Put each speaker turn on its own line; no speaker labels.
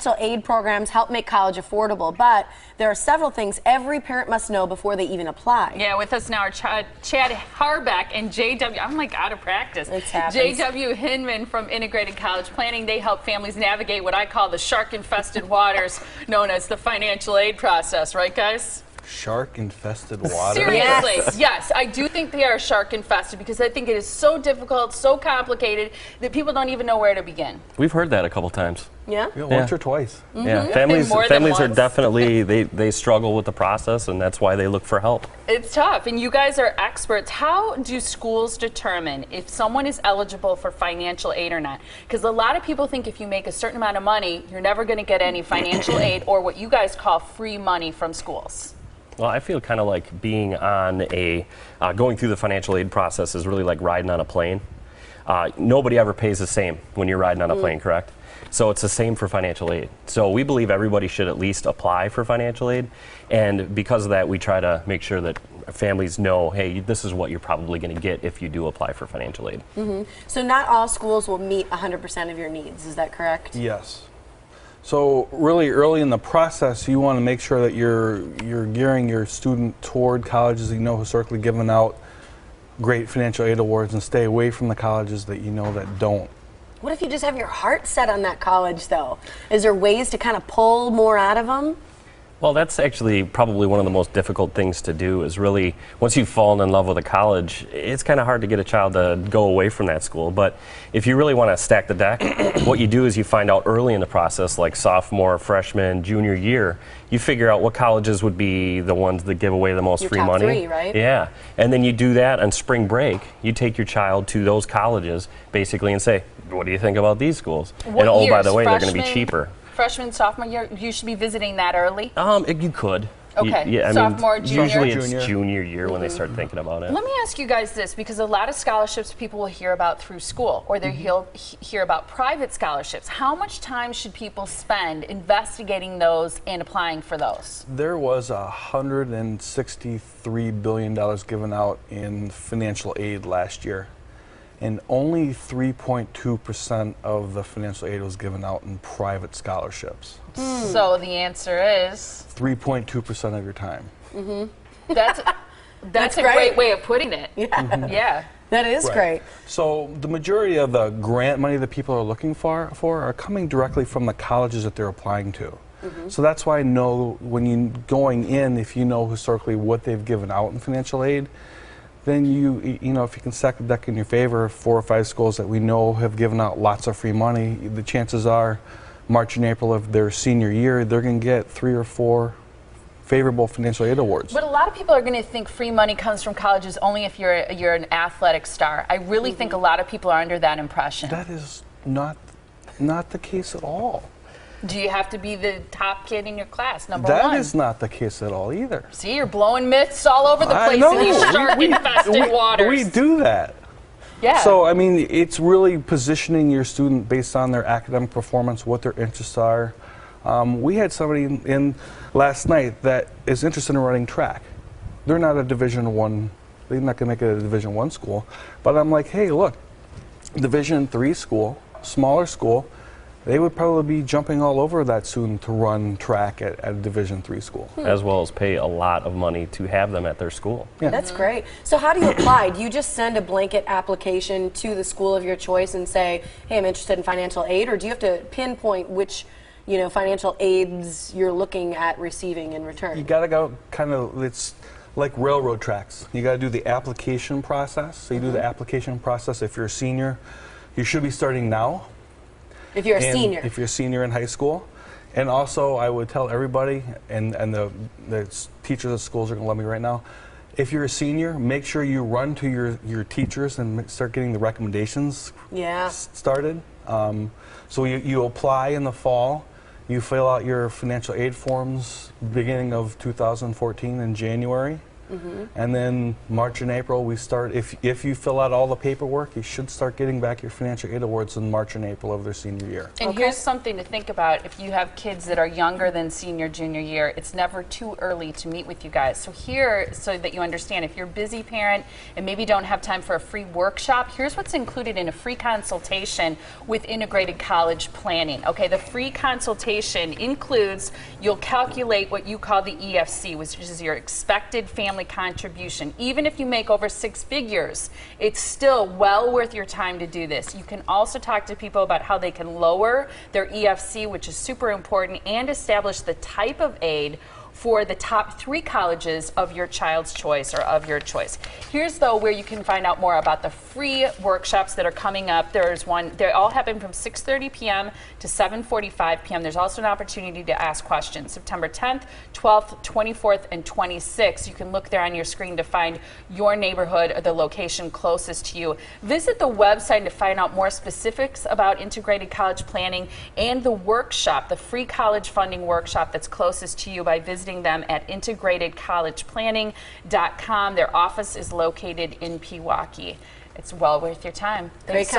Financial aid programs help make college affordable, but there are several things every parent must know before they even apply.
Yeah, with us now are Chad Harbeck and JW. I'm like out of practice. JW Hyndman from Integrated College Planning. They help families navigate what I call the shark-infested waters known as the financial aid process, right, guys?
Shark-infested water?
Seriously, yes. I do think they are shark-infested because I think it is so difficult, so complicated that people don't even know where to begin.
We've heard that a couple times.
Yeah?
Once or twice.
Mm-hmm.
Yeah, families are definitely, they struggle with the process, and that's why they look for help.
It's tough, and you guys are experts. How do schools determine if someone is eligible for financial aid or not? Because a lot of people think if you make a certain amount of money, you're never going to get any financial aid or what you guys call free money from schools.
Well, I feel kind of like being on a, going through the financial aid process is really like riding on a plane. Nobody ever pays the same when you're riding on a plane, correct? So it's the same for financial aid. So we believe everybody should at least apply for financial aid. And because of that, we try to make sure that families know, hey, this is what you're probably going to get if you do apply for financial aid.
Mm-hmm. So not all schools will meet 100% of your needs, is that correct?
Yes. So really early in the process, you want to make sure that you're gearing your student toward colleges that you know historically given out great financial aid awards, and stay away from the colleges that you know that don't.
What if you just have your heart set on that college, though? Is there ways to kind of pull more out of them?
Well, that's actually probably one of the most difficult things to do, is really, once you've fallen in love with a college, it's kind of hard to get a child to go away from that school. But if you really want to stack the deck, what you do is you find out early in the process, like sophomore, freshman, junior year, you figure out what colleges would be the ones that give away the most free money.
Your top 3, right?
Yeah. And then you do that on spring break. You take your child to those colleges, basically, and say, what do you think about these schools?
What
and oh,
years?
by the way, they're going to be cheaper.
Freshman, sophomore year, you should be visiting that early?
You could.
Okay,
Yeah,
sophomore, junior?
Usually it's junior year when they start thinking about it.
Let me ask you guys this, because a lot of scholarships people will hear about through school, or they hear about private scholarships. How much time should people spend investigating those and applying for those?
There was $163 billion given out in financial aid last year, and only 3.2% of the financial aid was given out in private scholarships.
So the answer is
3.2% of your time.
That's a great way of putting it.
Yeah.
Yeah.
That is great.
So the majority of the grant money that people are looking for are coming directly from the colleges that they're applying to. So that's why I know when you're going in, if you know historically what they've given out in financial aid, then you know, if you can stack the deck in your favor, 4 or 5 schools that we know have given out lots of free money, the chances are March and April of their senior year, they're going to get 3 or 4 favorable financial aid awards.
But a lot of people are going to think free money comes from colleges only if you're an athletic star. I really think a lot of people are under that impression.
That is not the case at all.
Do you have to be the top kid in your class, number
That
one?
is not the case at all either.
See, you're blowing myths all over the place in these shark-infested waters.
We do that.
Yeah.
So, I mean, it's really positioning your student based on their academic performance, what their interests are. We had somebody in last night that is interested in running track. They're not a Division I, they're not going to make it a Division I school. But I'm like, hey, look, Division III school, smaller school, they would probably be jumping all over that student to run track at a Division III school.
As well as pay a lot of money to have them at their school.
Yeah.
That's great. So how do you apply? Do you just send a blanket application to the school of your choice and say, hey, I'm interested in financial aid, or do you have to pinpoint which financial aids you're looking at receiving in return?
You got to go it's like railroad tracks. You got to do the application process. So you do the application process. If you're a senior, you should be starting now.
If you're a senior.
If you're a senior in high school. And also, I would tell everybody, and the teachers at schools are going to love me right now, if you're a senior, make sure you run to your teachers and start getting the recommendations started. So you apply in the fall. You fill out your financial aid forms beginning of 2014 in January. And then March and April, we start, if you fill out all the paperwork, you should start getting back your financial aid awards in March and April of their senior year.
And here's something to think about. If you have kids that are younger than senior, junior year, it's never too early to meet with you guys. So here, so that you understand, if you're a busy parent and maybe don't have time for a free workshop, here's what's included in a free consultation with Integrated College Planning. Okay, the free consultation includes, you'll calculate what you call the EFC, which is your expected family contribution. Even if you make over 6 figures, it's still well worth your time to do this. You can also talk to people about how they can lower their EFC, which is super important, and establish the type of aid for the top 3 colleges of your child's choice or of your choice. Here's though where you can find out more about the free workshops that are coming up. There's one, they all happen from 6:30 p.m. to 7:45 p.m. There's also an opportunity to ask questions. September 10th, 12th, 24th, and 26th. You can look there on your screen to find your neighborhood or the location closest to you. Visit the website to find out more specifics about Integrated College Planning and the workshop, the free college funding workshop that's closest to you by visiting them at integratedcollegeplanning.com. Their office is located in Pewaukee. It's well worth your time. Thanks so